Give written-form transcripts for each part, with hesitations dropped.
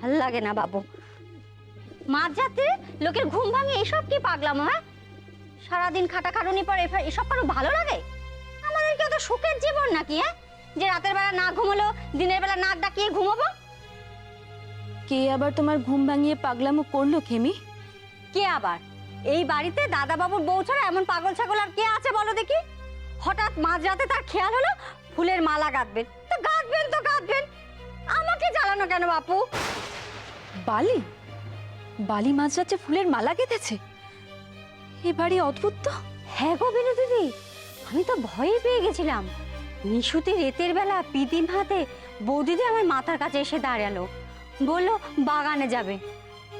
ভাল লাগে না বাবু। মাঝরাতে লোকের ঘুম ভাঙে এসব কি পাগলাম? হ্যাঁ, সারাদিন খাটাখাটুনি পর এসব কারো ভালো লাগে? আমাদের কি অত সুখের জীবন নাকি? হ্যাঁ, যে রাতের বেলা না ঘুমলো দিনের বেলা নাক ডাকিয়ে ঘুমাবো? কে আবার তোমার ঘুম ভাঙিয়ে পাগলামো করলো খেমি? কে আবার? এই বাড়িতে দাদা বাবুর বউ ছাড়া এমন পাগল ছাগল আর কে আছে বলো দেখি? হঠাৎ মাঝরাতে তার খেয়াল হলো ফুলের মালা গাঁথবেন। তো গাঁথবেন তো গাঁথবেন, আমাকে জ্বালানো কেন বাপু? বালি বালি মাঝরাতে ফুলের মালা গেঁথেছে? এবারে অদ্ভুত তো। হ্যাঁ গো বিনু দিদি, আমি তো ভয়ে পেয়ে গেছিলাম। নিশুতি রেতের বেলা পিদিম হাতে বৌদিদি আমার মাথার কাছে এসে দাঁড়ালো, বললো বাগানে যাবে।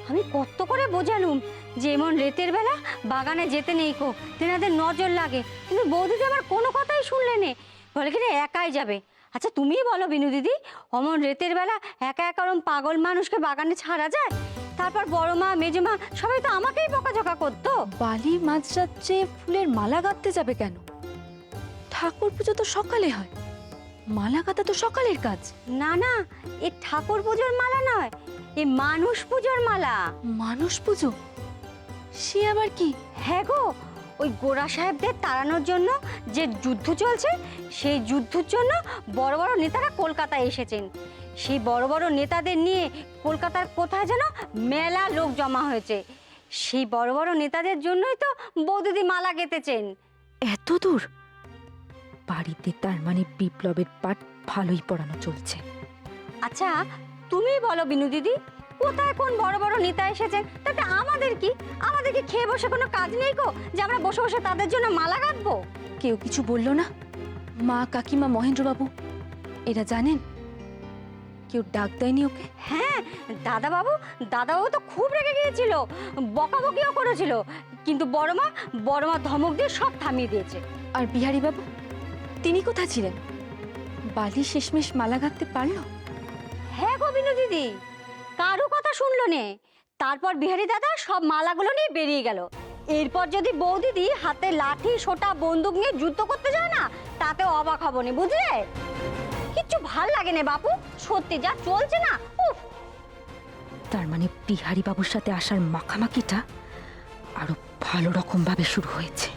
আমি কত করে বোঝালুম যে এমন রেতের বেলা বাগানে যেতে নেই কো, তেনাদের নজর লাগে, কিন্তু বৌদিদি আমার কোনো কথাই শুনলে নে, বলে কিনা একাই যাবে। আচ্ছা তুমিই বলো বিনু দিদি, অমন রেতের বেলা একা একা ওরম পাগল মানুষকে বাগানে ছাড়া যায়? তারপর বড় মা মেজো মা সবাই তো আমাকেই বকাঝকা করতো। বালি মাঝরাতে ফুলের মালা গাঁথতে যাবে কেন? ঠাকুর পুজো তো সকালে হয়, মালা গাঁথা তো সকালের কাজ। না না, এ ঠাকুর পুজোর মালা নয়, এ মানুষ পুজোর মালা। মানুষ পুজো? সে আবার কি? হ্যাঁ গো, ওই গোরা সাহেবদের তাড়ানোর জন্য যে যুদ্ধ চলছে, সেই যুদ্ধের জন্য বড় বড় নেতারা কলকাতায় এসেছেন। সেই বড় বড় নেতাদের নিয়ে কলকাতার কোথায় যেন মেলা লোক জমা হয়েছে। সেই বড় বড় নেতাদের জন্যই তো বৌদিদি মালা গেঁথেছেন। এত দূর? বাড়িতে তার মানে বিপ্লবের পাঠ ভালোই পড়ানো চলছে। আচ্ছা তুমি বলো বিনু দিদি, কোথায় কোন বড় বড় নেতা এসেছেন, তাতে আমাদের কি? আমাদের কি খেয়ে বসে কোনো কাজ নেই গো, যে আমরা বসে বসে তাদের জন্য মালা গাঁথবো? কেউ কিছু বললো না? মা, কাকিমা, মহেন্দ্রবাবু এরা জানেন? কেউ ডাক দেয়নি ওকে? হ্যাঁ, দাদাবাবু তো খুব রেগে গিয়েছিল, বকাবকিও করেছিল, কিন্তু বড় মা ধমক দিয়ে সব থামিয়ে দিয়েছে। আর বিহারী বাবু, তিনি কোথায় ছিলেন? বালি শেষমেশ মালা গাঁথতে পারলো? হ্যাঁ গো বিনু দিদি, কারো কথা শুনলো নে। তারপর বিহারী দাদা সব মালাগুলো নিয়ে বেরিয়ে গেল। এরপর যদি বৌদিদি হাতে লাঠি সোটা বন্দুক নিয়ে যুদ্ধ করতে যায় না, তাতে অবাক হব নি, বুঝলে? কিচ্ছু ভাল লাগে না বাপু, সত্যি যা চলছে না, উফ। তার মানে বিহারী বাবুর সাথে আসার মাখামাখিটা আরো ভালো রকম ভাবে শুরু হয়েছে।